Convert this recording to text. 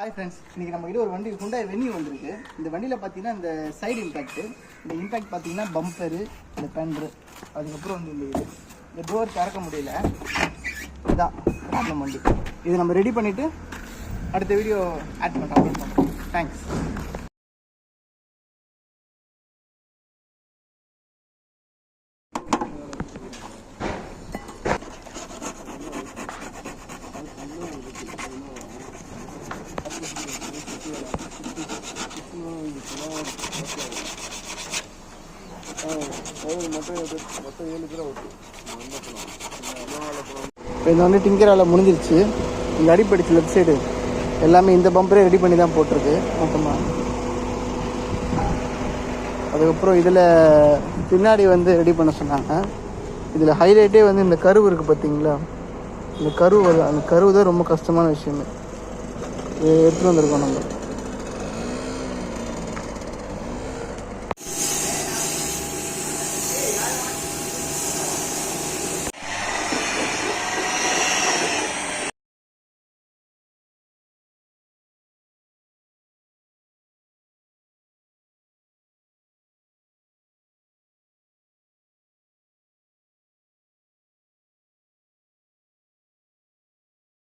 Hi friends, இன்றைக்கி நம்ம கிட்ட ஒரு வண்டி ஹுண்டாய் வென்யூ வந்திருக்கு. இந்த வண்டியில் பார்த்தீங்கன்னா இந்த சைடு இம்பேக்ட்டு, இந்த இம்பேக்ட் பார்த்தீங்கன்னா பம்பரு, இந்த பெண்டரு, அதுக்கப்புறம் வந்து இந்த டோர் திறக்க முடியல. இதுதான் ப்ராப்ளம் வண்டி. இது நம்ம ரெடி பண்ணிவிட்டு அடுத்த வீடியோ ஆட் பண்ணுறோம். தேங்க்ஸ். இப்போ இந்த வந்து டிங்கரால முடிஞ்சிருச்சு. இங்கே அடிப்படிச்சு லெஃப்ட் சைடு எல்லாமே இந்த பம்பரே ரெடி பண்ணி தான் போட்டிருக்கு மொத்தமாக. அதுக்கப்புறம் இதில் பின்னாடி வந்து ரெடி பண்ண சொன்னாங்க. இதில் ஹைலைட்டே வந்து இந்த கருவு இருக்குது பார்த்தீங்களா, இந்த கருவு. அந்த கருவு தான் ரொம்ப கஷ்டமான விஷயமே. எடுத்துகிட்டு வந்திருக்கோம் நம்ம.